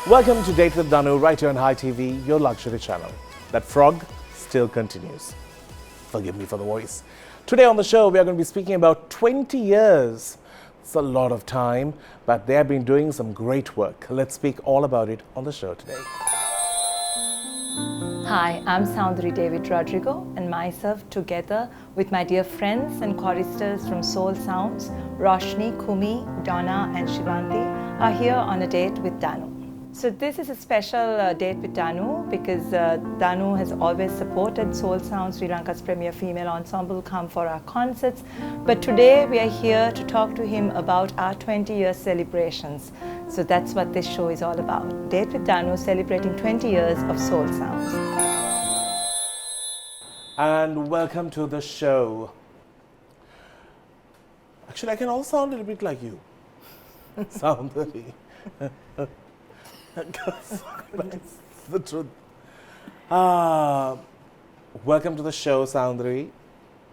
Welcome to Date with Danu right here on Hi TV, your luxury channel. That frog still continues. Forgive me for the voice. Today on the show, we are going to be speaking about 20 years. It's a lot of time, but they have been doing some great work. Let's speak all about it on the show today. Hi, I'm Soundarie David Rodrigo and myself together with my dear friends and choristers from Soul Sounds, Roshni, Kumi, Dona and Shivanthi are here on a date with Danu. So this is a special date with Danu because Danu has always supported Soul Sounds, Sri Lanka's premier female ensemble, come for our concerts. But today we are here to talk to him about our 20-year celebrations. So that's what this show is all about. Date with Danu celebrating 20 years of Soul Sounds. And welcome to the show. Actually, I can all sound a little bit like you. Soundarie. That's the truth. Welcome to the show, Soundarie.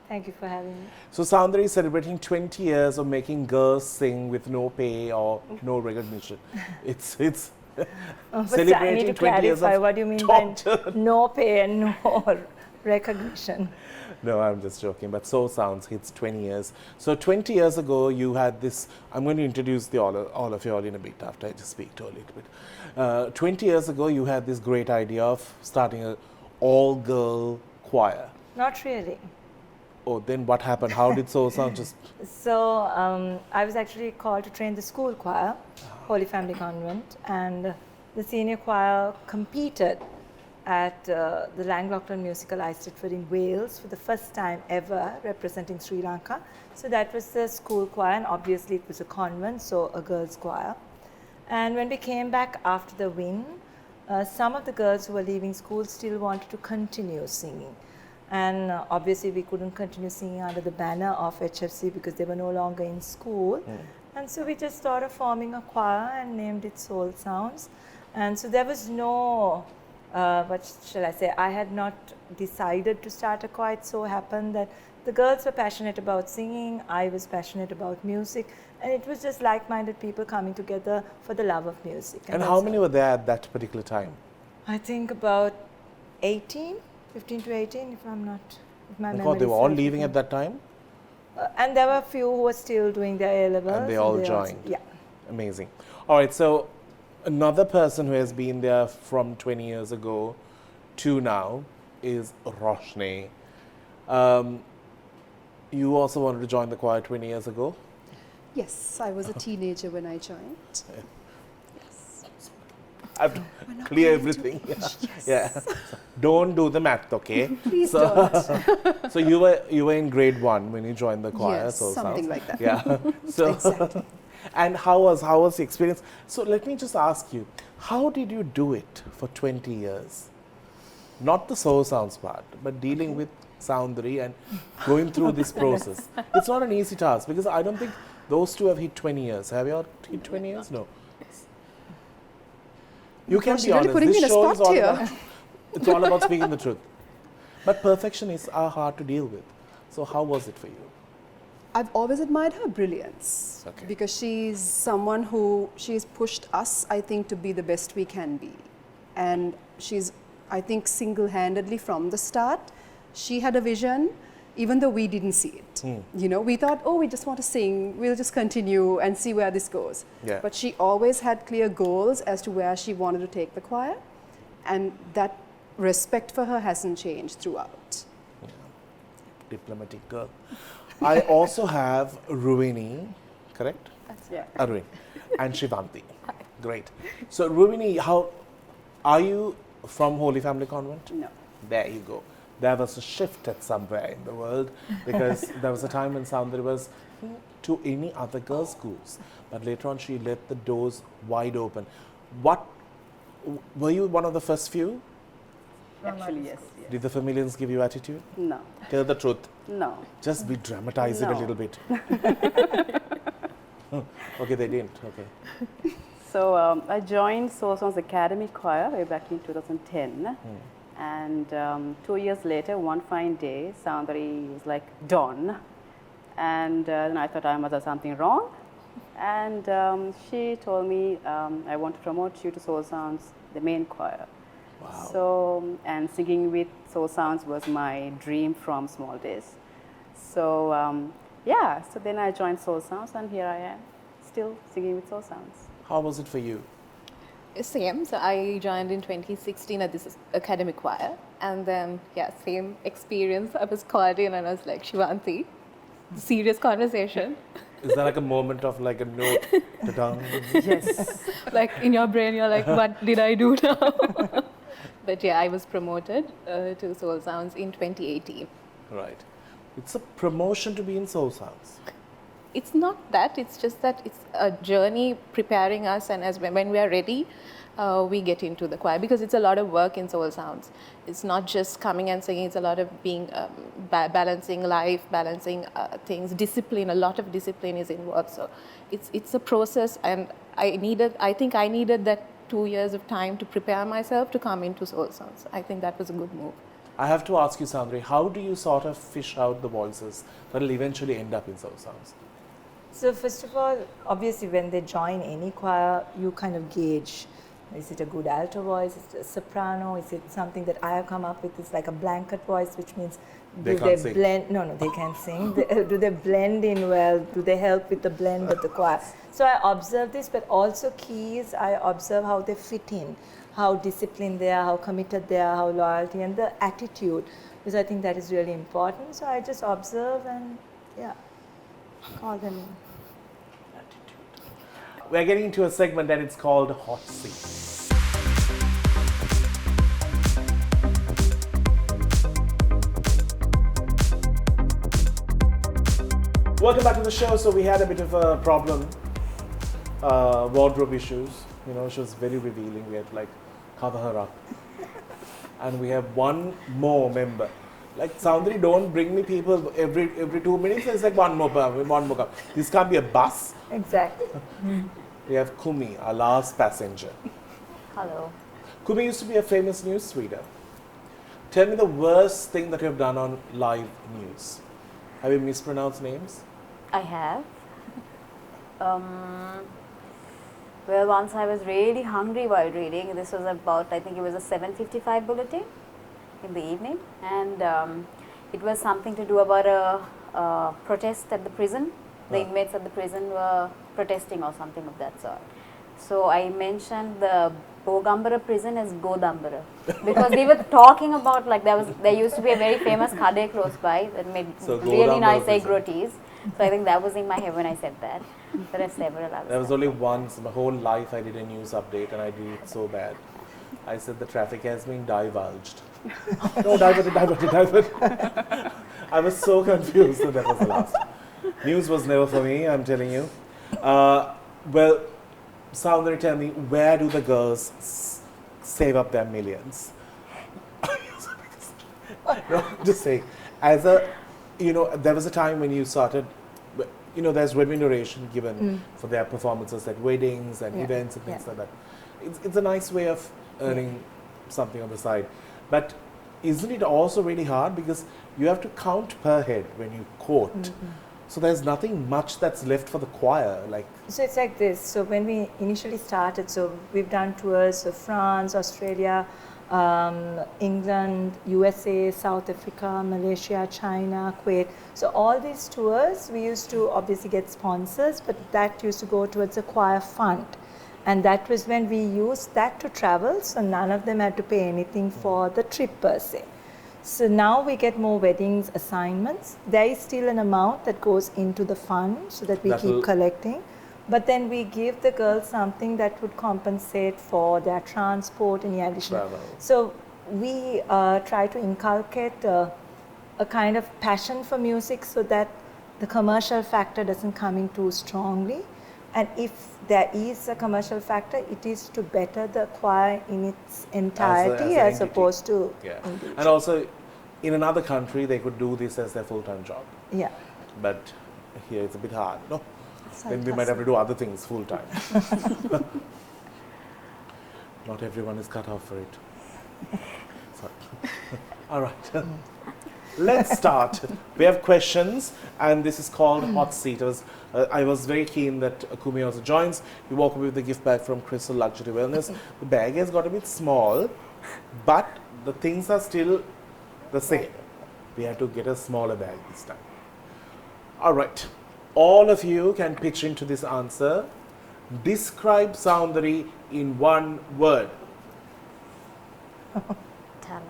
Thank you for having me. So Soundarie is celebrating 20 years of making girls sing with no pay or no recognition. It's celebrating I need to 20 years clarify of what you mean torture. by no pay and no recognition. No, I'm just joking, but Soul Sounds hits 20 years. So 20 years ago, you had this, I'm going to introduce all of you all in a bit after I just speak to a little bit. 20 years ago, you had this great idea of starting an all-girl choir. Not really. Oh, then what happened? How did Soul Sounds just... So I was actually called to train the school choir, Holy Family Convent, and the senior choir competed at the Langlockton Musical Eisteddfod in Wales for the first time ever, representing Sri Lanka. So that was the school choir, and obviously it was a convent, so a girls' choir. And when we came back after the win, some of the girls who were leaving school still wanted to continue singing. And obviously we couldn't continue singing under the banner of HFC because they were no longer in school. And so we just thought of forming a choir and named it Soul Sounds. And so there was no what shall I say, I had not decided to start a choir. It so happened that the girls were passionate about singing, I was passionate about music, and it was just like-minded people coming together for the love of music. And how many were there at that particular time? I think about 18, 15 to 18, if I'm not, if my memory God, they were all serves leaving me. at that time? And there were a few who were still doing their A-levels. And they all also- joined. yeah. Amazing. All right, so another person who has been there from 20 years ago to now is Roshni. You also wanted to join the choir 20 years ago? Yes, I was a teenager when I joined. I have to clear everything. Yes. Yeah. Don't do the math, okay? Please don't. So you were in grade 1 when you joined the choir. Yes, so something sounds, like that. Yeah. So Exactly. and how was the experience? So let me just ask you, how did you do it for 20 years? Not the Soul Sounds part, but dealing with Soundarie and going through this process. It's not an easy task because I don't think those two have hit 20 years. Have you all hit 20 years? No. You can Gosh, be you're really honest. putting This me in a show is spot all here. about, it's all about speaking the truth. But perfectionists are hard to deal with. So how was it for you? I've always admired her brilliance Okay. because she's someone who she's pushed us, I think, to be the best we can be. And she's, I think, single-handedly from the start, she had a vision, even though we didn't see it. You know, we thought, oh, we just want to sing, we'll just continue and see where this goes. Yeah. But she always had clear goals as to where she wanted to take the choir, and that respect for her hasn't changed throughout. Yeah. Diplomatic girl. I also have Ruwini, correct? Yeah. Ruwini and Shivanthi. Great. So Ruwini, how are you from Holy Family Convent? No. There you go. There was a shift at somewhere in the world because there was a time when Soundarie was to any other girls' schools, but later on she let the doors wide open. What were you one of the first few? Actually, yes. Did the familiars give you attitude? No. Tell the truth. No. Just be dramatize it a No. little bit. Okay, they didn't. Okay. So I joined Soul Sounds Academy Choir way back in 2010. And 2 years later, one fine day, Soundarie was like, Don. And then I thought I must have something wrong. And she told me, I want to promote you to Soul Sounds, the main choir. Wow. So, and singing with Soul Sounds was my dream from small days. So, yeah, so then I joined Soul Sounds, and here I am, still singing with Soul Sounds. How was it for you? Same. So I joined in 2016 at this academic choir, and then yeah, same experience. I was called in, and I was like, Shivanthi, serious conversation. Is there like a moment of like a note? Ta-dang? Yes. Like in your brain, you're like, what did I do now? But yeah, I was promoted to Soul Sounds in 2018. Right. It's a promotion to be in Soul Sounds. It's not that, it's just that it's a journey preparing us, and as when we are ready, we get into the choir, because it's a lot of work in Soul Sounds. It's not just coming and singing, it's a lot of being balancing life, balancing things, discipline, a lot of discipline is involved. So it's a process, and I think I needed that 2 years of time to prepare myself to come into Soul Sounds. I think that was a good move. I have to ask you, Soundarie, how do you sort of fish out the voices that will eventually end up in Soul Sounds? So first of all, obviously when they join any choir, you kind of gauge, is it a good alto voice, is it a soprano, is it something that I have come up with, it's like a blanket voice, which means They can't sing. blend, no, they can sing, do they blend in well, do they help with the blend of the choir? So I observe this, but also keys, I observe how they fit in, how disciplined they are, how committed they are, how loyalty, and the attitude, because I think that is really important. So I just observe and yeah, call them in. We're getting into a segment and it's called Hot Seat. Welcome back to the show. So we had a bit of a problem, wardrobe issues. You know, she was very revealing. We had to like cover her up. And we have one more member. Like, Soundarie, don't bring me people every 2 minutes. It's like one more come. This can't be a bus. Exactly. We have Kumi, our last passenger. Hello. Kumi used to be a famous news reader. Tell me the worst thing that you have done on live news. Have you mispronounced names? I have. Well, once I was really hungry while reading. This was about, I think it was a 7:55 bulletin in the evening, and it was something to do about a protest at the prison. The inmates at the prison were protesting or something of that sort. So I mentioned the Bogambara prison as Godambara, because we were talking about, like, there used to be a very famous kade close by that made really nice egg rotis. So I think that was in my head when I said that. There are several others. There was only once in my whole life I did a news update and I did it so bad. I said the traffic has been divulged. No, diverted. I was so confused, so that was the last. News was never for me, I'm telling you. Well, Soundarie, tell me, where do the girls save up their millions? No, just saying. As a, you know, there was a time when you started, you know, there's remuneration given for their performances at weddings and events and things like that. It's a nice way of earning something on the side. But isn't it also really hard, because you have to count per head when you quote? So there's nothing much that's left for the choir, like. So it's like this. So when we initially started, so we've done tours of France, Australia, England, USA, South Africa, Malaysia, China, Kuwait. So all these tours, we used to obviously get sponsors, but that used to go towards a choir fund. And that was when we used that to travel, so none of them had to pay anything for the trip per se. So now we get more weddings assignments. There is still an amount that goes into the fund so that we keep collecting. But then we give the girls something that would compensate for their transport and additional. Travel. So we try to inculcate a kind of passion for music so that the commercial factor doesn't come in too strongly. And if there is a commercial factor, it is to better the choir in its entirety as opposed to individual. And also, in another country, they could do this as their full-time job. Yeah. But here it's a bit hard, no? Then we might have to do other things full-time. Not everyone is cut off for it. Sorry. All right. let's start. We have questions, and this is called Hot Seat. I was very keen that Kumi also joins. You walk away with the gift bag from Crystal Luxury Wellness. The bag has got a bit small, but the things are still the same. We had to get a smaller bag this time. All right. All of you can pitch into this answer. Describe Soundarie in one word. Talented.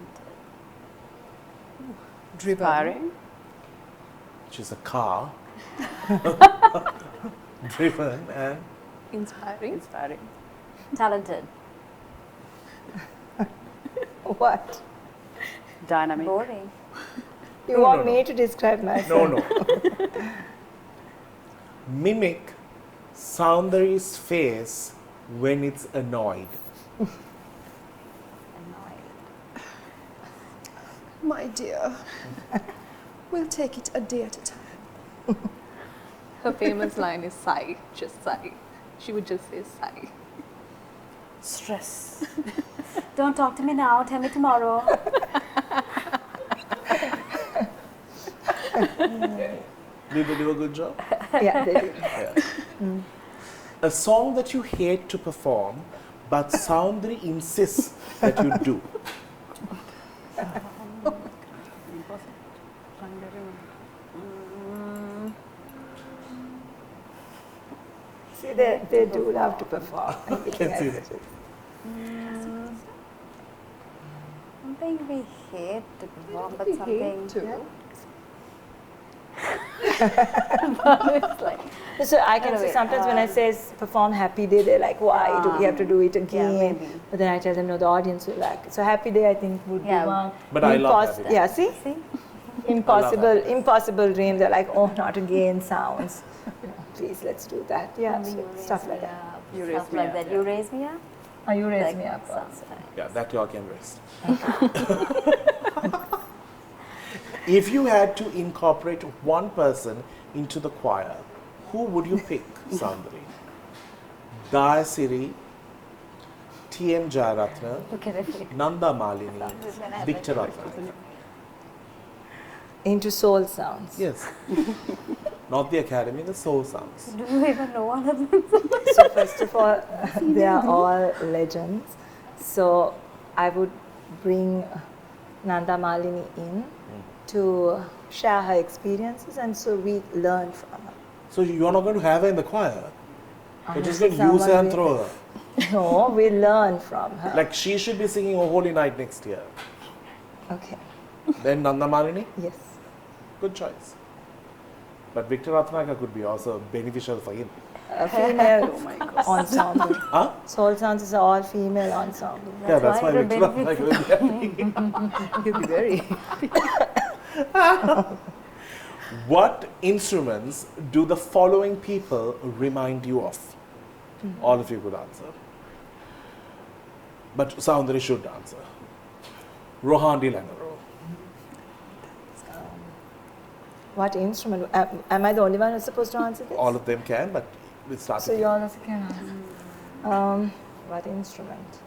Inspiring. Which is a car. Driven and Inspiring. Talented. What? Dynamic. Boring. You No, want no, me no. to describe myself? no. Mimic Soundarie's face when it's annoyed. Annoyed. My dear, we'll take it a day at a time. Her famous line is sigh, just sigh. She would just say sigh. Stress. Don't talk to me now. Tell me tomorrow. Did they do a good job? Yeah, they did. Yeah. A song that you hate to perform, but Soundarie insists that you do. See, they do love to perform. I can see that. Something we hate to perform, but We something. hate to. It's like, So I can say Anyway, sometimes when I say perform Happy Day, they're like, why do we have to do it again? maybe. But then I tell them, no, the audience will like it. So Happy Day, I think, would Yeah. be one. But I love Happy Day. Yeah, see? see? Impossible dream. They're like, oh, not again sounds. Please, let's do that. Yeah, so You raise stuff me like that. up, You stuff raise me like up, that. yeah. You raise me up. Oh, you raise Like me up. sometimes. Yeah, that y'all can rest. If you had to incorporate one person into the choir, who would you pick, Soundarie? Dayasiri, T.M. Jayaratna, Look at it. Nanda Malini, Victor Ratna. Into soul sounds. Yes. Not the academy, the soul sounds. Do you even know all of them? So first of all, they are all legends. So I would bring Nanda Malini in to share her experiences, and so we learn from her. So you're not going to have her in the choir? You're just going to Someone use her and we- throw her? No, we learn from her. Like she should be singing O Holy Night next year. Okay. Then Nanda Malini? Yes. Good choice. But Victor Ratnaka could be also beneficial for him. A female ensemble. Huh? Soul Sounds is an all-female ensemble. Yeah, that's why why Victor the Ratnaka will be happy. You'll be very. What instruments do the following people remind you of? All of you could answer. But Soundarie should answer. Rohandi Langaro. What instrument? Am I the only one who's supposed to answer this? All of them can, but we'll start So with you you. all also can answer. What instrument?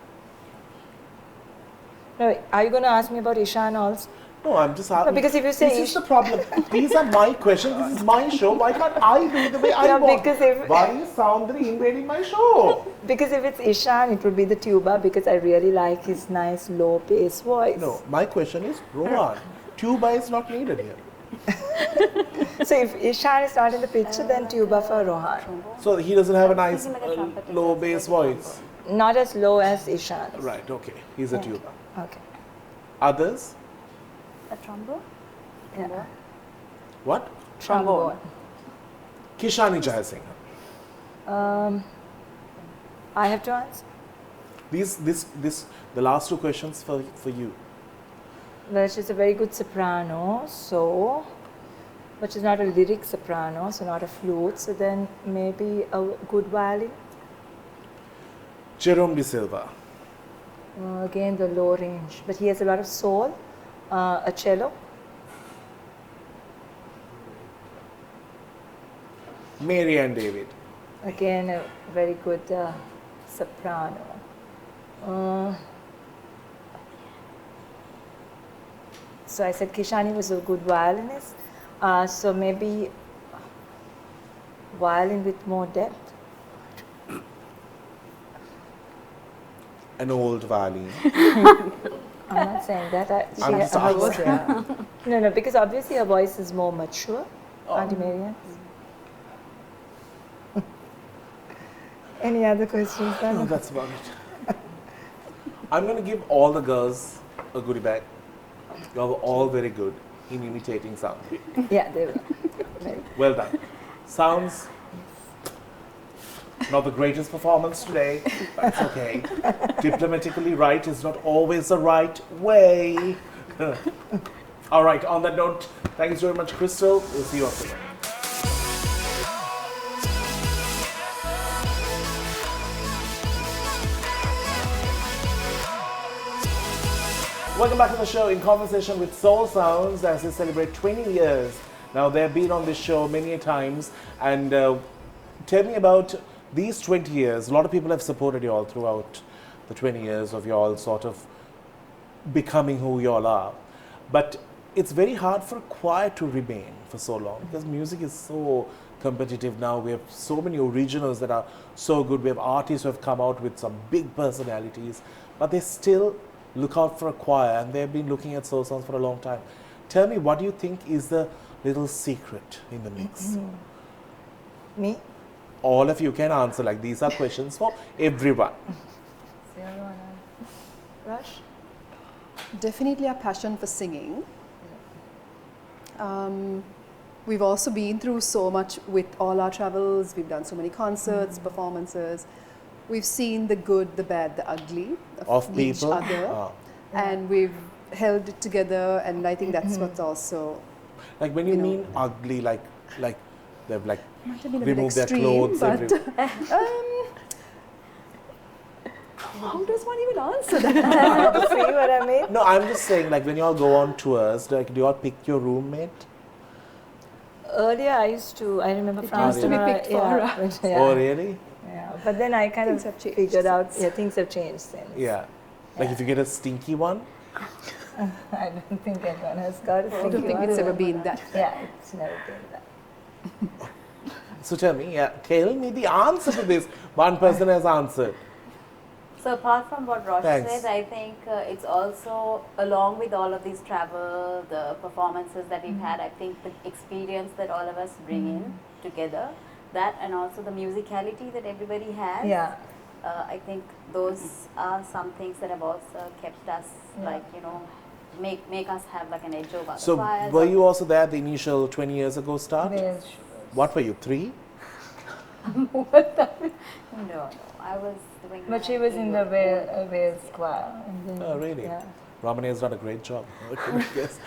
No, are you going to ask me about Ishan also? No, I'm just asking. because if you say this is the problem. These are my questions. This is my show. Why can't I do it the way I Yeah, want? because if- Why is Soundarie invading my show? Because if it's Ishan, it would be the tuba because I really like his nice low bass voice. No, my question is Rohan. Tuba is not needed here. So if Ishan is not in the picture, then tuba for Rohan. So he doesn't have a nice Thinking like a trumpet low is bass like voice. Not as low as Ishan. Right, okay. He's a tuba. Okay. Others? A trombone? Yeah. What? Trombone. Kishani Jayasinghe. I have to answer. The last two questions for you. Well, she's a very good soprano, so, but she's not a lyric soprano, so not a flute, so then maybe a good violin. Jerome De Silva. Again, the low range, but he has a lot of soul. A cello. Mary and David. Again, a very good soprano. So I said Kishani was a good violinist. So maybe violin with more depth. An old violin. I'm not saying that. I'm just her voice, asking. no, because obviously her voice is more mature, Auntie Marian. Any other questions? No, that's about it. I'm going to give all the girls a goodie bag. You are all very good in imitating sound. Yeah, they will. Right. Well done. Sounds not the greatest performance today, but it's okay. Diplomatically right is not always the right way. All right, on that note, thanks very much, Crystal. We'll see you after. Welcome back to the show in conversation with Soul Sounds as they celebrate 20 years. Now, they've been on this show many a times, and tell me about these 20 years. A lot of people have supported you all throughout the 20 years of you all sort of becoming who you all are. But it's very hard for a choir to remain for so long because music is so competitive now. We have so many originals that are so good. We have artists who have come out with some big personalities, but they still look out for a choir, and they've been looking at Soul Sounds for a long time. Tell me, what do you think is the little secret in the mix? Me? All of you can answer, like these are questions for everyone. Rush? Definitely a passion for singing. We've also been through so much with all our travels. We've done so many concerts, performances. We've seen the good, the bad, the ugly Of each people? other, and we've held it together. And I think that's what's also Like when you mean ugly, like they've like might have been a bit removed their extreme, clothes. but how does one even answer that? See what I mean? No, I'm just saying, like when you all go on tours, like do you all pick your roommate? Earlier I remember France. used to be picked for us. Oh, really? Yeah, but then I kind Things of have changed figured out, things have changed since. Yeah. Like if you get a stinky one, I don't think anyone has got a I don't think it's ever been that. Yeah, it's never been that. so tell me the answer to this. One person has answered. So apart from what Rosh Thanks. said, I think it's also along with all of these travel, the performances that we've had, I think the experience that all of us bring in together, that and also the musicality that everybody has. Yeah. I think those are some things that have also kept us make us have like an edge over So the choirs. were you also there at the initial 20 years ago start? Wales. What were you, 3? No, I was doing. But she was in the Wales choir. And then, Oh, really? Yeah. Ramani has done a great job. I guess.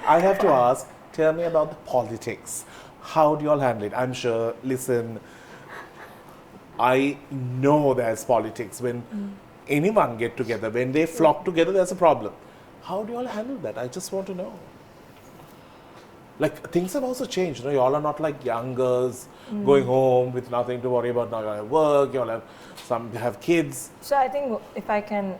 I have to ask, tell me about the politics. How do you all handle it? I'm sure, listen, I know there's politics. When anyone get together, when they flock together, there's a problem. How do you all handle that? I just want to know. Like, things have also changed. You all are not like young girls going home with nothing to worry about, not going to work. You all have kids. So I think if I can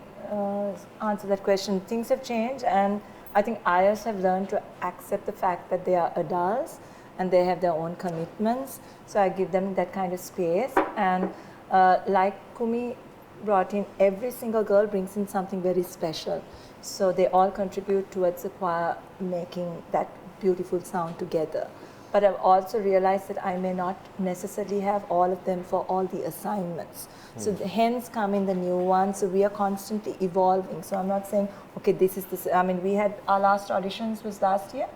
answer that question, things have changed, and I think IOS have learned to accept the fact that they are adults and they have their own commitments. So I give them that kind of space. And like Kumi brought in, every single girl brings in something very special. So they all contribute towards the choir making that beautiful sound together. But I've also realized that I may not necessarily have all of them for all the assignments. So hence come in the new ones. So we are constantly evolving. So I'm not saying, okay, this is this. I mean, we had our last auditions was last year.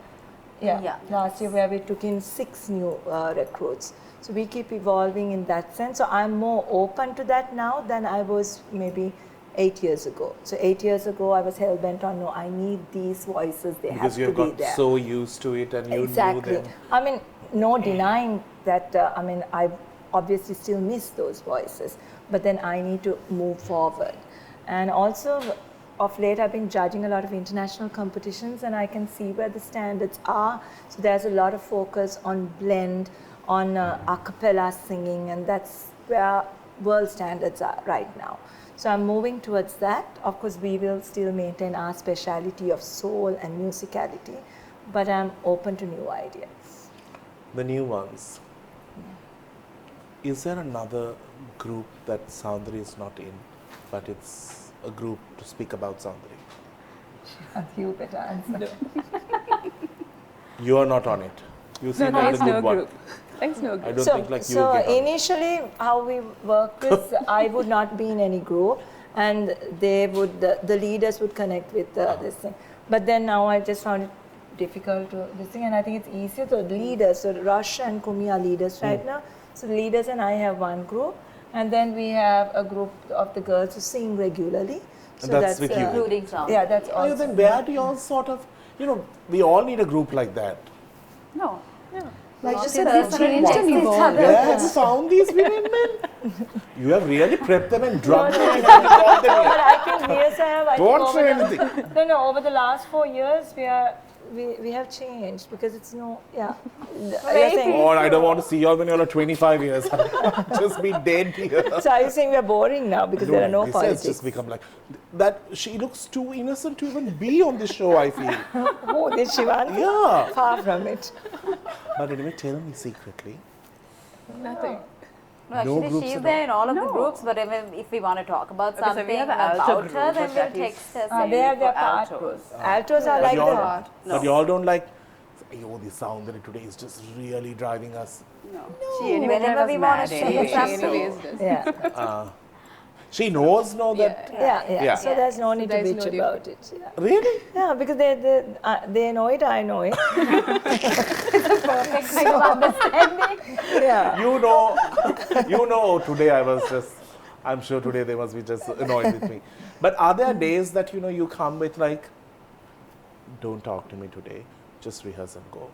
Yeah, last year where we took in 6 new recruits. So we keep evolving in that sense. So I'm more open to that now than I was maybe 8 years ago. So 8 years ago, I was hell bent on, no, I need these voices, they Because have you to be got there. so used to it and you Exactly. knew them. I mean, no denying that, I obviously still miss those voices, but then I need to move forward. And also, of late, I've been judging a lot of international competitions, and I can see where the standards are. So there's a lot of focus on blend, on a cappella singing, and that's where world standards are right now. So I'm moving towards that. Of course, we will still maintain our speciality of soul and musicality, but I'm open to new ideas. The new ones. Is there another group that Soundarie is not in, but it's a group to speak about Soundarie? You better answer. You are not on it. You seem like the good one. Thanks, no I group. don't think like you So will get on it. initially, how we worked is I would not be in any group, and they would the leaders would connect with this thing. But then now I just found it difficult to this thing, and I think it's easier. So the leaders, so Rush and Kumi are leaders right now. So the leaders and I have one group, and then we have a group of the girls who sing regularly. So that's with you. Including sound. Yeah, that's Oh, also. then where do you all sort of, we all need a group like that. No. Like you Not said, in we've person, changed and it's evolved. Where have you found these women, man? You have really prepped them and drugged them and brought them No, here. but I think we also have. I think Don't over say the- anything. No, over the last 4 years, we have changed because it's no, yeah. You're saying- Oh, I don't want to see you all when you're 25 years. Just be dead here. So are you saying we're boring now because there are no this politics? has just become like that. She looks too innocent to even be on this show, I feel. Oh, did Shivanthi? Yeah. Far from it. But anyway, tell me secretly. Nothing. No, actually, groups she's at there in all of the groups, but if we want to talk about Okay, so we something have an alto about group, her, then but we'll that is- text her. They saying, have their for part. altos. Altos are But like y'all, the. but y'all don't like, oh, the sound that today is just really driving us. No. She anyway Whenever drives we us wanna mad say anyway, something. so- Anyways, does. Yeah, She knows that. yeah. Yeah. So there's no need to there's bitch no about it. Yeah. Really? Yeah, because they know it, I know it. Perfect kind of understanding. Yeah. Today I'm sure today they must be just annoyed with me. But are there days that, you come with like, don't talk to me today, just rehearse and go?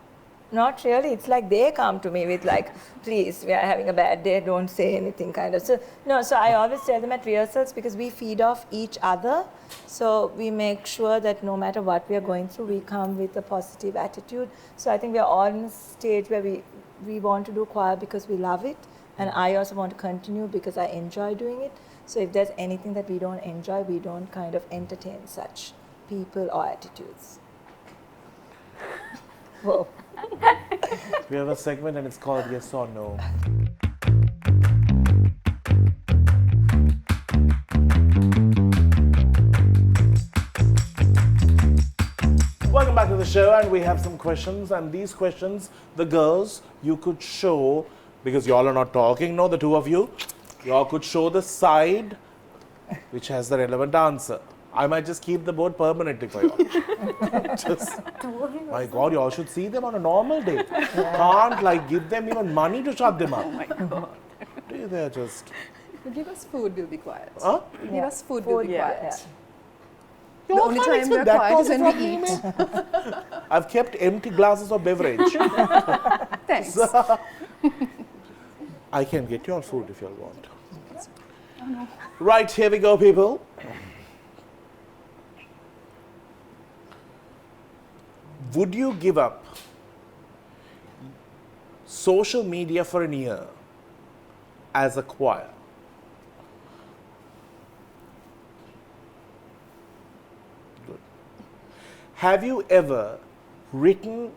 Not really. It's like they come to me with like, please, we are having a bad day, don't say anything kind of. So I always tell them at rehearsals because we feed off each other. So we make sure that no matter what we are going through, we come with a positive attitude. So I think we are all in a stage where we want to do choir because we love it. And I also want to continue because I enjoy doing it. So if there's anything that we don't enjoy, we don't kind of entertain such people or attitudes. Whoa. We have a segment and it's called Yes or No. Welcome back to the show, and we have some questions, and these questions, the girls, you could show, because y'all are not talking, no, the two of you, y'all could show the side which has the relevant answer. I might just keep the board permanently for y'all. My God, y'all should see them on a normal day. Can't like give them even money to shut them up. Oh my God. They're just. You give us food, we'll be quiet. Huh? You give us food, we'll be quiet. Yeah. The Y'all only can't time expect we're that quiet is much when from we me, eat. man. I've kept empty glasses of beverage. Thanks. I can get you all food if you all want. Right, here we go, people. Would you give up social media for an year as a choir? Good. Have you ever written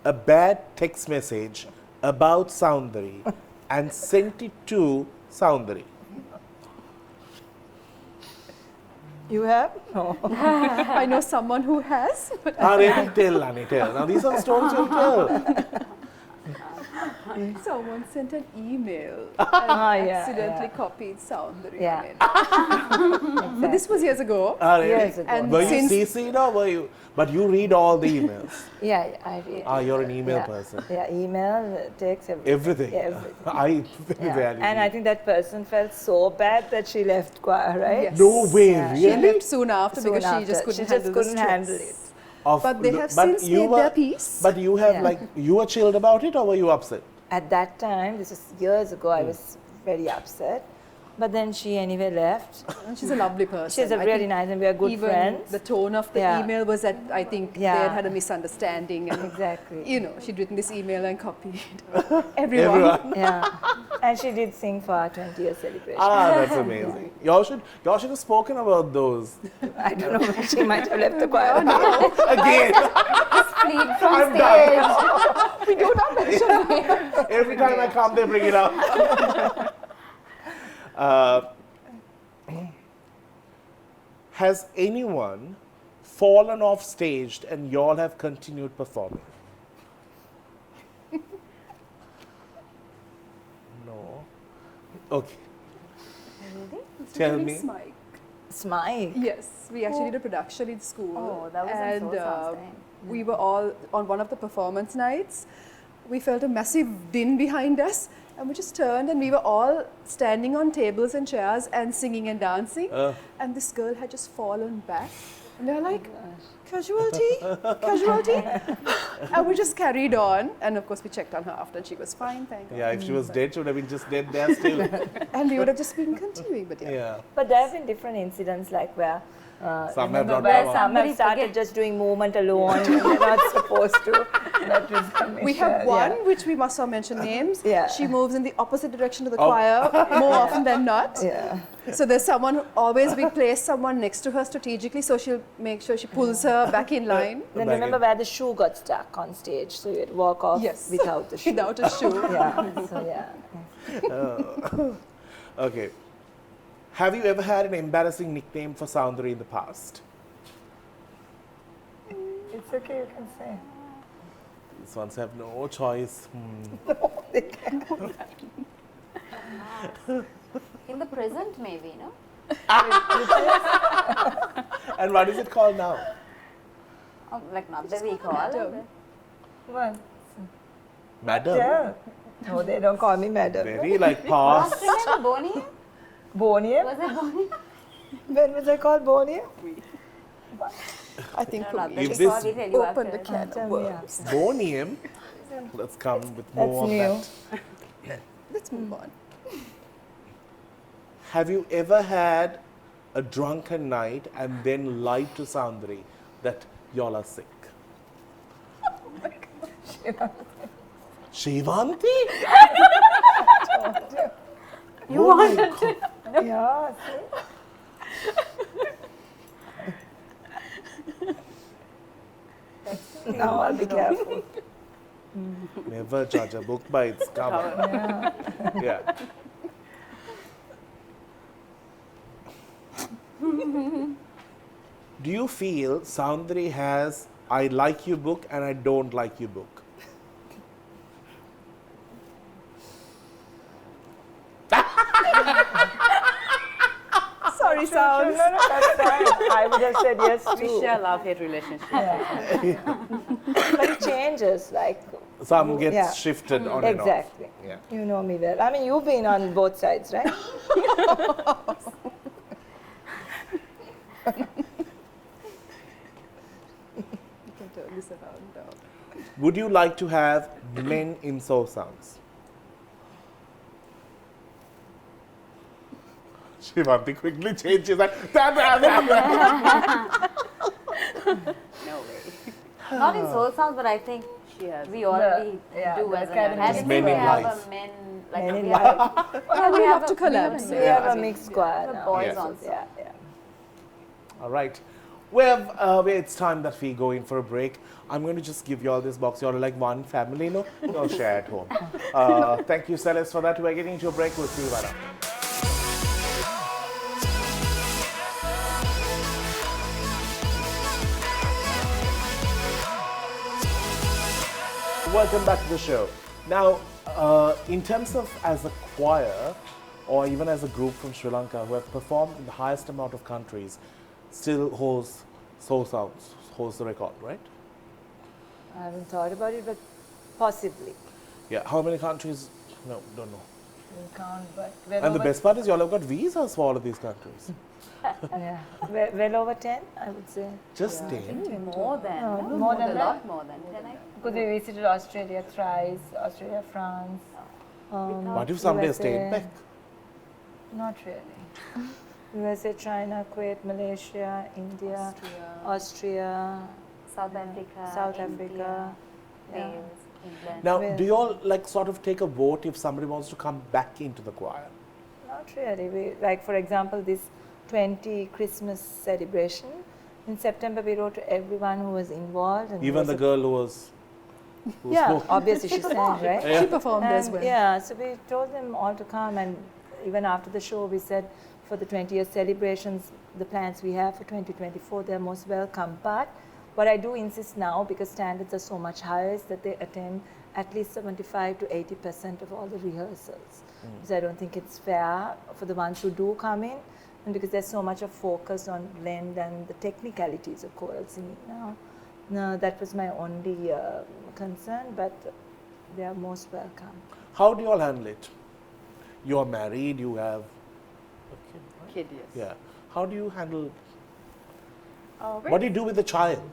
a bad text message about Soundarie and sent it to Soundarie? You have? No. I know someone who has. But Really? Tell, Annie, tell. Now these are the stories you'll tell. someone sent an email and yeah, accidentally copied Soundarie Yeah. on it. But this was years ago. Really? Years ago. And Were you since CC'd or were you? But you read all the emails. Yeah, I read. You're an email Yeah. person. Yeah, email, text, everything. Everything. Yeah, everything. I very Yeah. rarely And read. I think that person felt so bad that she left choir, right? Yes. No way, Yeah. She really? left soon after Soon because she just after. couldn't handle the handle stress. it. But they have but since you made were- their peace. But you have Yeah. you were chilled about it or were you upset? At that time, this is years ago, I was very upset. But then she anyway left. And she's a lovely person. She's a I really think nice, and we are good even friends. the tone of the Yeah. email was that I think they Yeah. had a misunderstanding, and Exactly. you know, she'd written this email and copied everyone. Yeah. And she did sing for our 20-year celebration. Ah, that's amazing. Y'all should have spoken about those. I don't know where she might have left the choir. Again, Fleet from I'm stage. done. We do not mention names. Every time I come, they bring it up. Has anyone fallen off stage and y'all have continued performing? No. Okay. Tell me. Smike. Smile. Yes, we actually did a production in school. Oh, that was in and Soul Sounds time. we were all on one of the performance nights. We felt a massive din behind us, and we just turned, and we were all standing on tables and chairs and singing and dancing. And this girl had just fallen back, and they're like, casualty, casualty. And we just carried on, and of course we checked on her after, and she was fine, thank God. Yeah, if she was dead, she would have been just dead there still. And we would have just been continuing, but yeah. Yeah. But there have been different incidents like where Some have not where come some Somebody have started forget- just doing movement alone and they're not supposed to. That was We have one, yeah. which we must not mention names. Yeah. She moves in the opposite direction to the Oh. choir more often than not. Yeah. So there's someone who always, we place someone next to her strategically, so she'll make sure she pulls her back in line. Then Back remember in. where the shoe got stuck on stage, so you'd walk off Yes. without the shoe. Without a shoe. Yeah. So yeah. Okay. Have you ever had an embarrassing nickname for Soundarie in the past? It's okay, you can say. These ones have no choice. In the present, maybe, no? And what is it called now? Oh, like not the we call. Madam. What? Madam. Yeah. No, they don't call me madam. Very like Last past. remember Bonnie? Bonnie? Was it Bonnie? When was I called Bonnie? I think No, for not me, that If we this- call, we tell you open the after. can Tell of me worms. Bonium. Let's come with That's more of new. that. Let's move on. Have you ever had a drunken night and then lied to Soundarie that y'all are sick? Shivanthi? You wanted to. Yeah, see? Now I'll be careful. Never judge a book by its cover. Yeah. Do you feel Soundarie has I like you book and I don't like you book? Sorry, sounds. No, that's fine. I would have said yes We too. share love-hate relationship. But it changes, like, Some gets Yeah. shifted on and off. exactly. Yeah. You know me well. I mean, you've been on both sides, right? You can turn this around now. Would you like to have men in Soul Sounds? Shivanthi quickly changes like, No way. Not in Soul Sounds, but I think She has. we already yeah, do the as an academy. academy. Just men We in have life. a men, like Men in we have, And we have to we have collapse. a- We have a mixed choir the now. boys Yeah. also. Yeah, yeah. All right. Well, it's time that we go in for a break. I'm going to just give you all this box. You're like one family, no? You'll share at home. Thank you, Celeste, for that. We're getting into a break. We'll see you right after. Welcome back to the show. Now, in terms of as a choir or even as a group from Sri Lanka who have performed in the highest amount of countries, still holds Soul Sounds, holds the record, right? I haven't thought about it, but possibly. Yeah, how many countries? No, don't know. We can't, but And the best part is y'all have got visas for all of these countries. yeah, well over 10, I would say. Just 10. More than, No, no, more than a that. lot more than. Can I? Because we visited Australia thrice, Australia, France. What if someday USA. stayed back? Not really. USA, China, Kuwait, Malaysia, India, Austria, South Africa, South India, Africa. Yeah. Wales, England. Now, Well- do you all like sort of take a vote if somebody wants to come back into the choir? Not really. We, like for example, this 20 Christmas celebration. In September, we wrote to everyone who was involved. And Even the girl who was Yeah, spoke. obviously she sang, right? Yeah. She performed as And well. yeah, so we told them all to come, and even after the show, we said for the 20-year celebrations, the plans we have for 2024, they're most welcome. But what I do insist now, because standards are so much higher, is that they attend at least 75 to 80% of all the rehearsals. Because I don't think it's fair for the ones who do come in, and because there's so much of focus on blend and the technicalities of choral singing now. No, that was my only concern, but they are most welcome. How do you all handle it? You are married, you have a kid, right? Kid, yes. Yeah. How do you handle, Well, what do you do with the child?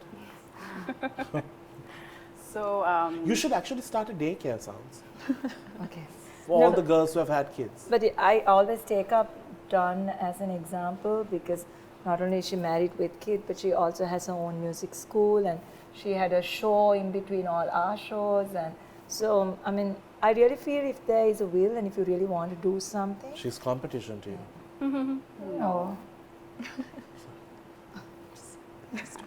So, You should actually start a daycare, sounds, Okay. for No, all the but- girls who have had kids. But I always take up Dona as an example, because not only is she married with kid, but she also has her own music school, and she had a show in between all our shows. And so, I mean, I really feel if there is a will and if you really want to do something, She's competition to you. no.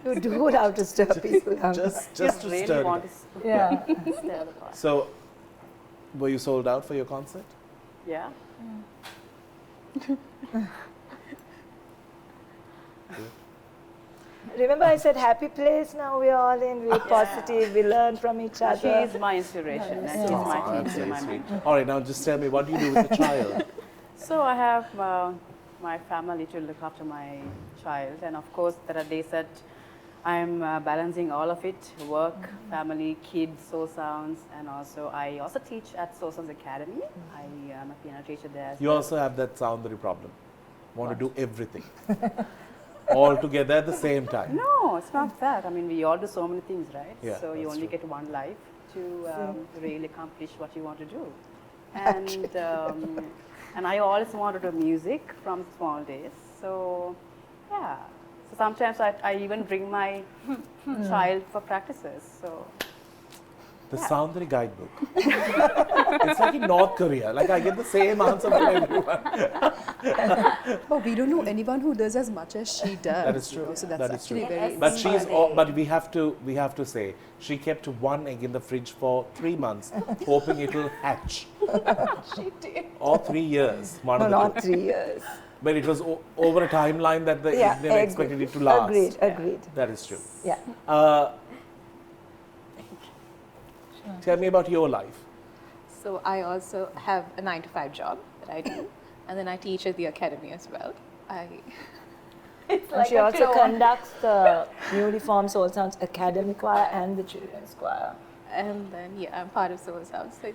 You do it out to stir people up. Just to really stir it want up. to Yeah. stir the pot. So, were you sold out for your concert? Yeah. Remember I said happy place, now we're all in, we're positive, we learn from each other. She's my inspiration. Yeah. She's my Oh, that's teacher, very my sweet. mentor. All right, now just tell me, what do you do with the child? So I have my family to look after my child, and of course there are days that I'm balancing all of it: work, family, kids, soul sounds, and I also teach at Soul Sounds Academy. I am a piano teacher there. As You well. also have that Soundarie problem. Want to do everything. All together at the same time. No, it's not that. I mean, we all do so many things, right? Yeah, so you that's only true. get one life to really accomplish what you want to do. And I always wanted to do music from small days. So yeah. So sometimes I even bring my child for practices. So The Soundarie guidebook. It's like in North Korea. Like I get the same answer from everyone. But we don't know anyone who does as much as she does. That is true. So that's That is actually true. very But she's. Soundarie. But we have to say she kept one egg in the fridge for 3 months, hoping it will hatch. She did. Or 3 years. One No, of the not two. 3 years. But it was over a timeline that the Yeah, Indian expected it to last. Agreed. That is true. Yeah. Tell me about your life. So I also have a 9-to-5 job that I do, and then I teach at the academy as well. And she also conducts the newly formed Soul Sounds Academy Choir and the Children's Choir. And then, yeah, I'm part of Soul Sounds. So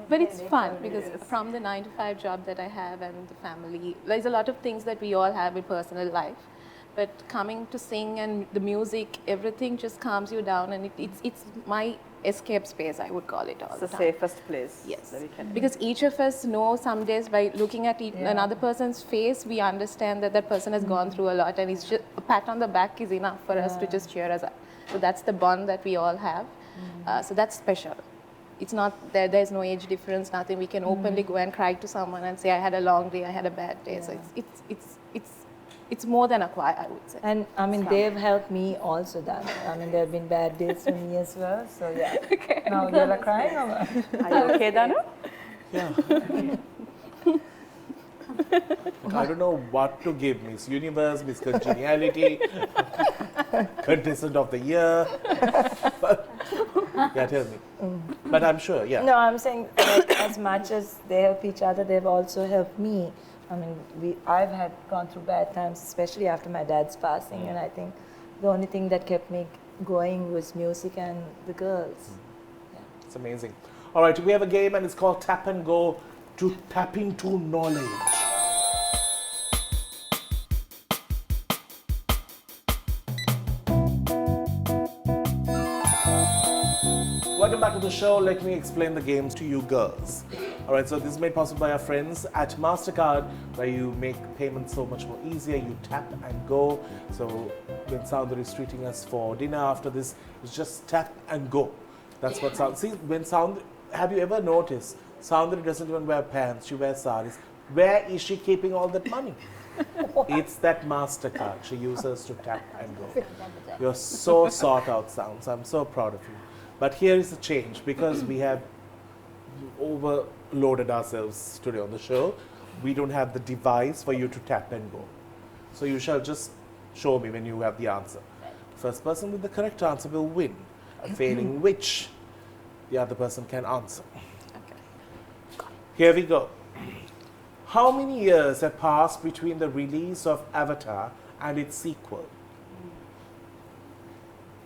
but it's fun because from the 9-to-5 job that I have and the family, there's a lot of things that we all have in personal life. But coming to sing and the music, everything just calms you down, and it's my escape space, I would call it all it's the the time. safest place Yes, that we can. because each of us know some days by looking at another person's face, we understand that that person has gone through a lot, and it's just a pat on the back is enough for us to just cheer us up. So that's the bond that we all have. So that's special. It's not there's no age difference, nothing. We can openly go and cry to someone and say, I had a long day, I had a bad day. So it's more than a choir, I would say. And I mean, they've helped me also, that. I mean, there have been bad days for me as well. So yeah. Now you're like crying or what? Are you okay, Danu? Yeah. I don't know what to give. Miss Universe, Miss Congeniality, Contestant of the Year. But, yeah, tell me. But I'm sure, yeah. No, I'm saying like, as much as they help each other, they've also helped me. I mean, I've gone through bad times, especially after my dad's passing, and I think the only thing that kept me going was music and the girls. It's amazing. All right, we have a game and it's called Tap and Go to Tap into Knowledge. Welcome back to the show. Let me explain the games to you girls. All right, so this is made possible by our friends at MasterCard, where you make payments so much more easier. You tap and go. So when Soundarie is treating us for dinner after this, it's just tap and go. That's what sound. See, when have you ever noticed Soundarie doesn't even wear pants, she wears saris. Where is she keeping all that money? It's that MasterCard she uses to tap and go. You're so sought out, Sounds. I'm so proud of you. But here is the change, because we have overloaded ourselves today on the show. We don't have the device for you to tap and go. So you shall just show me when you have the answer. First person with the correct answer will win, failing which the other person can answer. Here we go. How many years have passed between the release of Avatar and its sequel?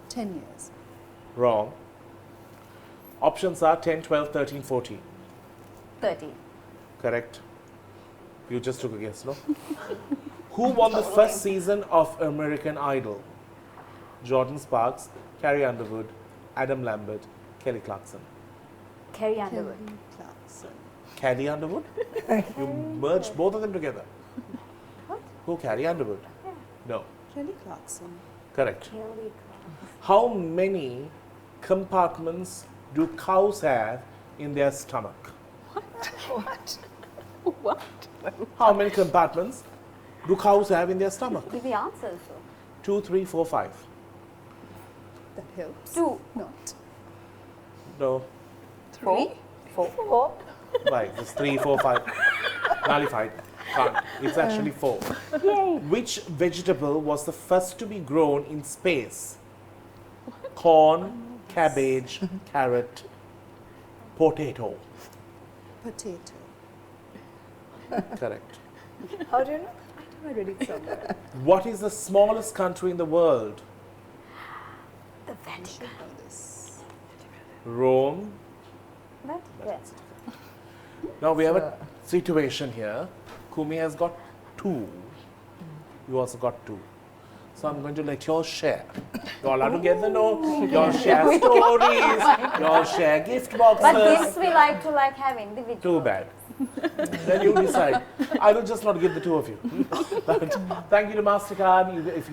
10 years. Wrong. Options are 10, 12, 13, 14. 30. Correct. You just took a guess, no? Who won the first season of American Idol? Jordan Sparks, Carrie Underwood, Adam Lambert, Kelly Clarkson. Carrie Underwood. Kelly Clarkson. Carrie Underwood? You merged both of them together. What? Who? Carrie Underwood? No. Kelly Clarkson. Correct. Kelly How many compartments do cows have in their stomach? What? What? How many compartments do cows have in their stomach? Give the answers. 2, 3, 4, 5. That helps. 2. Not. No. 3. 4. Right, it's 3, 4, 5. Nullified. Can't. It's actually 4. Yay. Which vegetable was the first to be grown in space? Corn, cabbage, carrot, potato. Potato. Correct. How do you know? I read it somewhere. What is the smallest country in the world? The I Vatican. should know this. Rome. But, yeah. Now we have a situation here. Kumi has got 2. You also got 2. So I'm going to let you all share. You all are together, no? You all share stories. You all share gift boxes. But gifts we like to have individual. Too bad. Then you decide. I will just not give the 2 of you. But thank you to MasterCard. If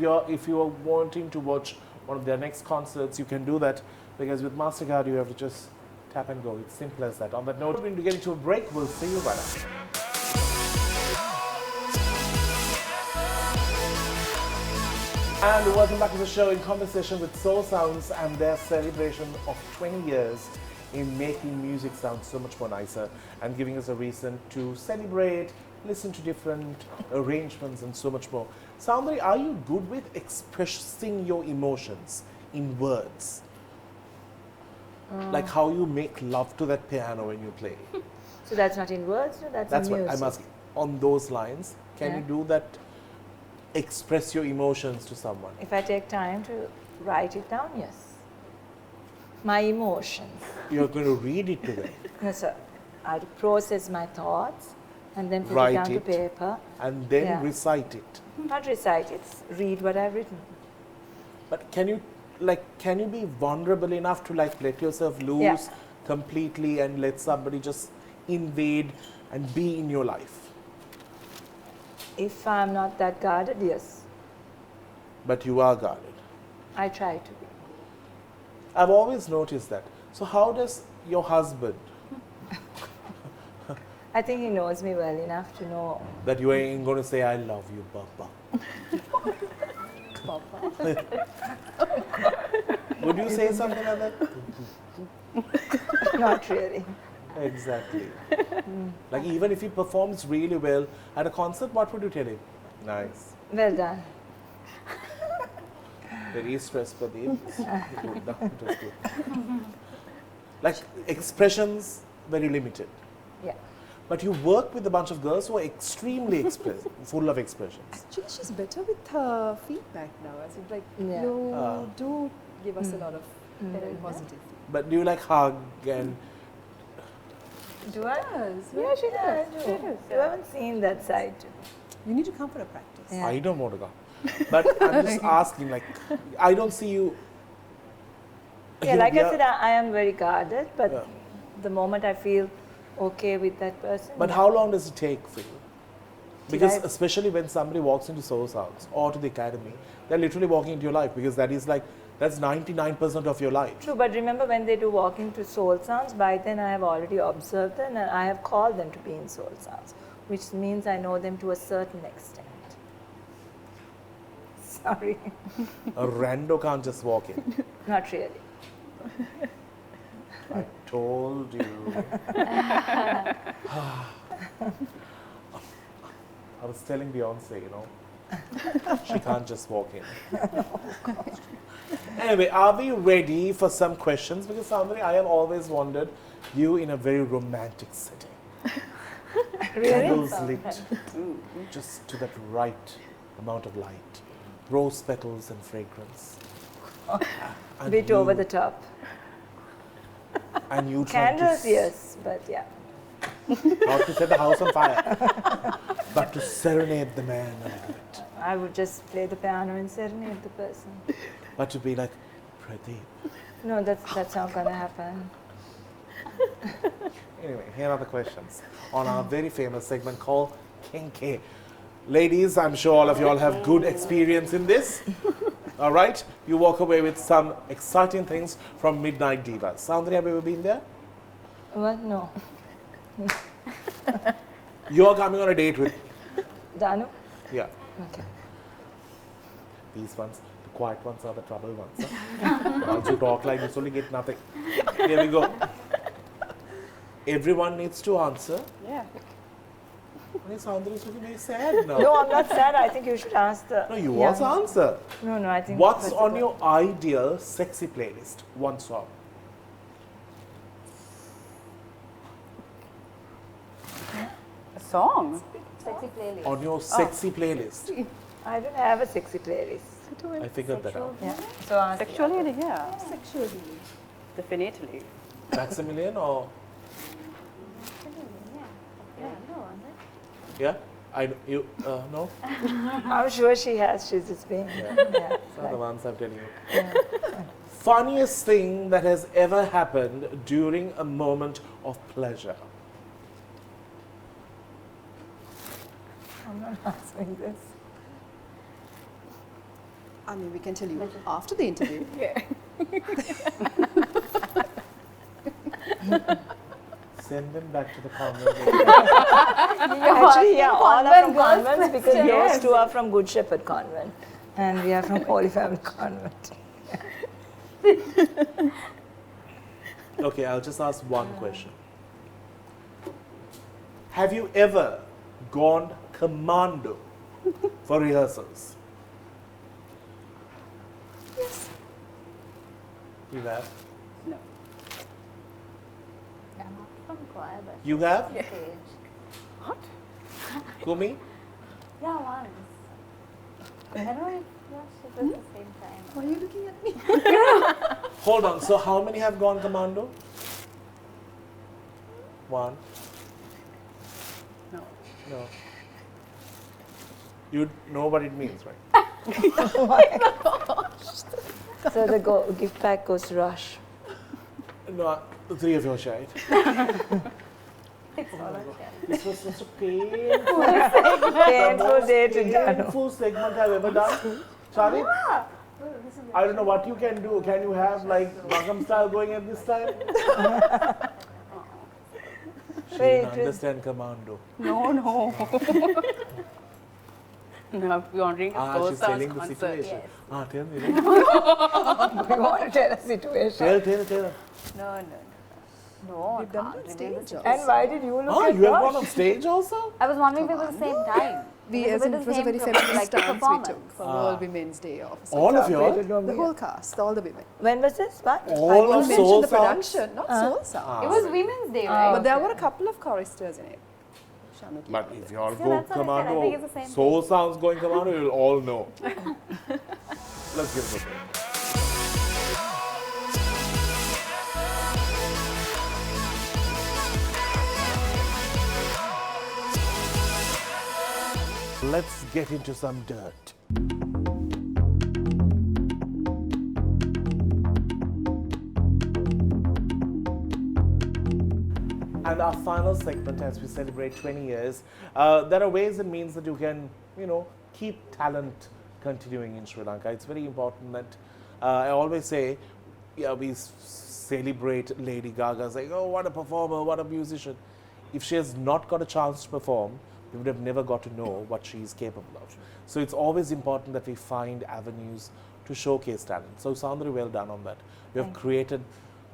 you are wanting to watch one of their next concerts, you can do that, because with MasterCard you have to just tap and go. It's simple as that. On that note, we're going to get into a break. We'll see you right after. And welcome back to the show, in conversation with Soul Sounds and their celebration of 20 years in making music sound so much more nicer and giving us a reason to celebrate, listen to different arrangements and so much more. Soundarie, are you good with expressing your emotions in words? Like how you make love to that piano when you play. So that's not in words, no, that's That's in what music. I'm asking. On those lines, can you do that? Express your emotions to someone. If I take time to write it down, yes. My emotions. You're going to read it to them. No, sir. I have to process my thoughts and then put Write it down to it. paper. And then Yeah. recite it. Not recite it, read what I've written. But can you be vulnerable enough to let yourself loose Yeah. completely and let somebody just invade and be in your life? If I'm not that guarded, yes. But you are guarded. I try to be. I've always noticed that. So how does your husband, I think he knows me well enough to know. that you ain't going to say, I love you, Papa? Would you say something like that? Not really. Exactly. Like even if he performs really well at a concert, what would you tell him? Nice. Well done. Very stressed, but it was good. Like expressions, very limited. Yeah. But you work with a bunch of girls who are extremely full of expressions. Actually, she's better with her feedback now. As in, like, Yeah. you do give us a lot of very positive. But do you like hug and Do I? Yeah, she does. She does. You haven't seen that side. You need to come for a practice. Yeah. I don't want to go. But I'm just asking, like, I don't see you. Yeah, like I said, I am very guarded, but Yeah. the moment I feel okay with that person. But yeah. how long does it take for you? Because I- especially when somebody walks into Soul Sounds or to the academy, they're literally walking into your life, because that is like, that's 99% of your life. True, but remember when they do walk into Soul Sounds, by then I have already observed them and I have called them to be in Soul Sounds, which means I know them to a certain extent. Sorry, A rando can't just walk in. not really. I told you. I was telling Beyonce, you know, she can't just walk in. Anyway, are we ready for some questions? Because Soundarie, I have always wondered you in a very romantic setting. Candles lit, just to that right amount of light. Rose petals and fragrance. And Bit you- over the top. And you trying to Candles, yes, but yeah. not to set the house on fire, but to serenade the man a little bit. I would just play the piano and serenade the person. But to be like, Pradeep. No, that's not gonna happen. Anyway, here are the questions on our very famous segment called Kinky. Ladies, I'm sure all of you all have good experience in this. All right? You walk away with some exciting things from Midnight Divas. Soundarie, have you ever been there? What? No. You're coming on a date with, Danu? yeah, Okay. these ones. The quiet ones are the trouble ones. Huh? Once you talk like this, only get nothing. Here we go. Everyone needs to answer. Yeah. Soundarie is looking very sad now. No, I'm not sad. I think you should ask the. No, you yeah. also answer. No, I think. What's that's on the- your ideal sexy playlist? One song. A song. Sexy playlist. On your sexy playlist. I don't have a sexy playlist. I figured that out. Yeah. So ask. Sexually, yeah. Sexually. Definitely. Maximilian or yeah? You no? I'm sure she has. She's just being. Yeah. These are the ones I'm telling you. Funniest thing that has ever happened during a moment of pleasure. I'm not answering this. I mean, we can tell you after the interview. Send them back to the convent. Actually, yeah, all are from convent girls convents because those two are from Good Shepherd Convent, and we are from Holy Family Convent. Okay, I'll just ask one question. Have you ever gone commando for rehearsals? Yes. You have? No. I'm not from choir, but You have? stage. Kumi? Yeah, once. I don't know if it was the same time. Why are you looking at me? Hold on, so how many have gone commando? One. No. No. You know what it means, right? So the gift pack goes to Rush. No, the three of you are shy. It's all a share. This was such a painful, Painful day to Danu. painful segment I've ever done. Charlie, I don't know what you can do. Can you have like Bagam style going at this time? She Wait, didn't understand commando. No, no. No, I'm wondering if She's those telling the concert. situation. Yes. Tell me. We want to tell a situation. Tell. No. No, I We've done can't it on remember. stage. And why did you look Oh, at you have Rush? gone on stage also? I was wondering if it was the same time. We, It as in, the it was a same very pro- feminist like the stance we performance. took for World Women's Day of. All of you? The whole cast, all the women. When was this? What? I All won't of mention Soul the Sounds? production, not Soul Sound. It was Women's Day, right? But there were a couple of choristers in it. Shanuki. But if you all Yeah, go that's what I said. I think commando, it's the same Soul Sounds going commando, you'll all know. Let's give it a break. Let's get into some dirt. And And our final segment, as we celebrate 20 years, there are ways and means that you can, keep talent continuing in Sri Lanka. It's very important that I always say, we celebrate Lady Gaga, saying, oh, what a performer, what a musician. If she has not got a chance to perform, we would have never got to know what she is capable of. So it's always important that we find avenues to showcase talent. So Soundarie, well done on that. You have created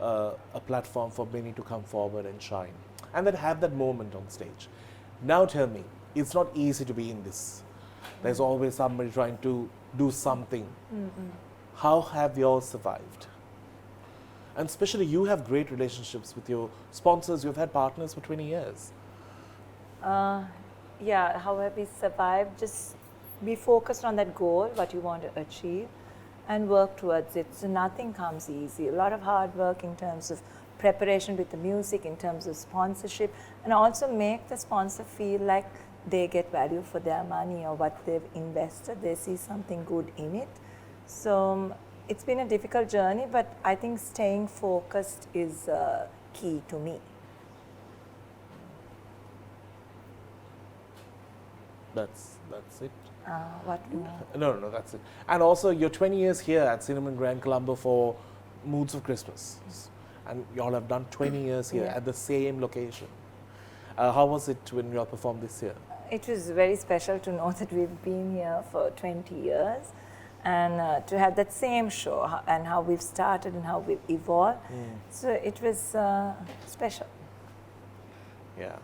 a platform for many to come forward and shine and then have that moment on stage. Now tell me, it's not easy to be in this. There's always somebody trying to do something. How have you all survived? And especially you have great relationships with your sponsors. You've had partners for 20 years. Yeah, how have we survived? Just be focused on that goal, what you want to achieve, and work towards it. So nothing comes easy. A lot of hard work in terms of preparation with the music, in terms of sponsorship, and also make the sponsor feel like they get value for their money or what they've invested. They see something good in it. So it's been a difficult journey, but I think staying focused is key to me. That's it. What No, that's it. And also, you're 20 years here at Cinnamon Grand Colombo for Moods of Christmas. And you all have done 20 years here at the same location. How was it when you all performed this year? It was very special to know that we've been here for 20 years and to have that same show and how we've started and how we've evolved. So it was special. Yeah.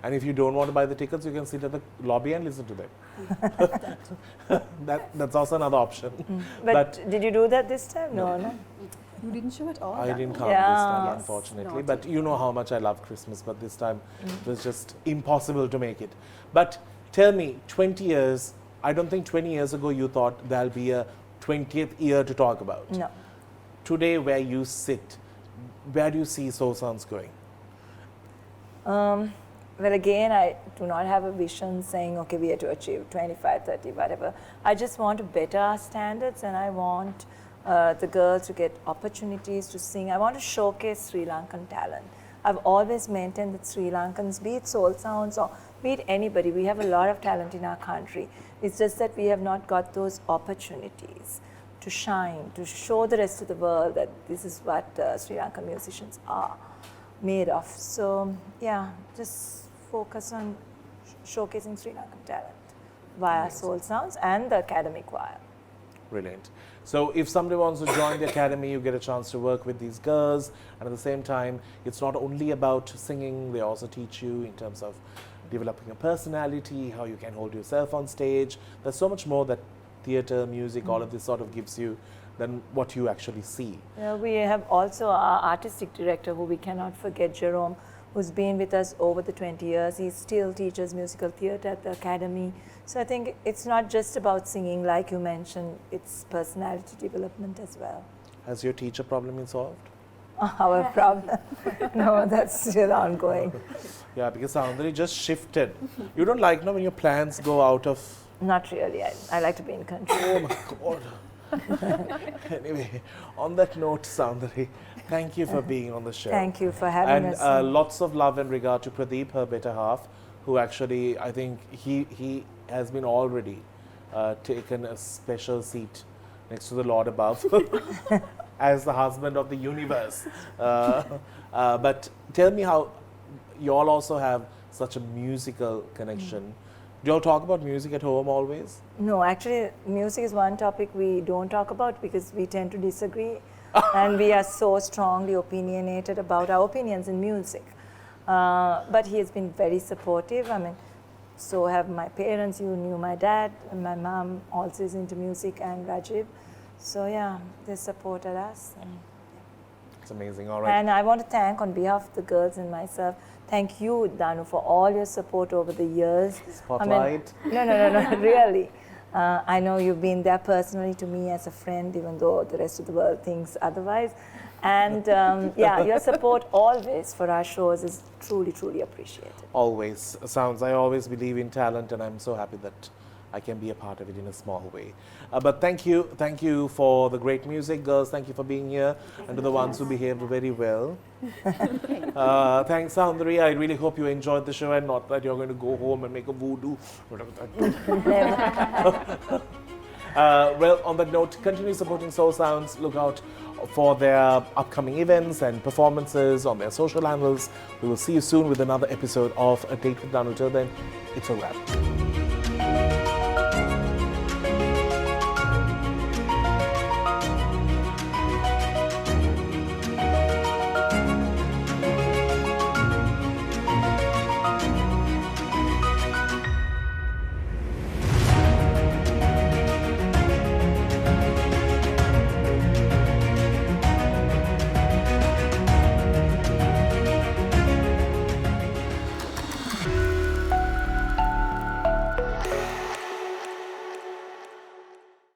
And if you don't want to buy the tickets, you can sit at the lobby and listen to them. That's also another option. But did you do that this time? No. You didn't show at all? I didn't come Yeah. this time, Yes. unfortunately. But you know how much I love Christmas, but this time it was just impossible to make it. But tell me, 20 years, I don't think 20 years ago you thought there'll be a 20th year to talk about. No. Today, where you sit, where do you see Soul Sounds going? Well, again, I do not have a vision saying, okay, we have to achieve 25, 30, whatever. I just want to better our standards, and I want the girls to get opportunities to sing. I want to showcase Sri Lankan talent. I've always maintained that Sri Lankans, be it Soul Sounds or be it anybody, we have a lot of talent in our country. It's just that we have not got those opportunities to shine, to show the rest of the world that this is what Sri Lankan musicians are made of. So, yeah, just focus on showcasing Sri Lankan talent via Soul Sounds and the academic choir. Brilliant. So if somebody wants to join the academy, you get a chance to work with these girls, and at the same time, it's not only about singing, they also teach you in terms of developing a personality, how you can hold yourself on stage. There's so much more that theatre, music, all of this sort of gives you than what you actually see. We have also our artistic director, who we cannot forget, Jerome, who's been with us over the 20 years. He still teaches musical theatre at the academy. So I think it's not just about singing, like you mentioned, it's personality development as well. Has your teacher problem been solved? Our problem? No, that's still ongoing. Yeah, because Soundarie just shifted. You don't like when your plans go out of... Not really. I like to be in control. Oh my God. Anyway, on that note, Soundarie, thank you for being on the show. Thank you for having us. And lots of love and regard to Pradeep, her better half, who actually, I think he has been already taken a special seat next to the Lord above as the husband of the universe. But tell me how you all also have such a musical connection. Do you all talk about music at home always? No, actually, music is one topic we don't talk about because we tend to disagree. And we are so strongly opinionated about our opinions in music. But he has been very supportive. I mean, so have my parents. You knew my dad, and my mom also is into music, and Rajiv. So yeah, they supported us. It's amazing, all right. And I want to thank, on behalf of the girls and myself, thank you, Danu, for all your support over the years. Spotlight? I mean, no, really. I know you've been there personally to me as a friend, even though the rest of the world thinks otherwise. And yeah, your support always for our shows is truly, truly appreciated. Always. Sounds, I always believe in talent, and I'm so happy that I can be a part of it in a small way. But thank you for the great music, girls. Thank you for being here, and to the ones who behaved very well. Thanks, Soundarie. I really hope you enjoyed the show and not that you're going to go home and make a voodoo. Well, on that note, continue supporting Soul Sounds. Look out for their upcoming events and performances on their social handles. We will see you soon with another episode of A Date with Danu. Till then, it's a wrap.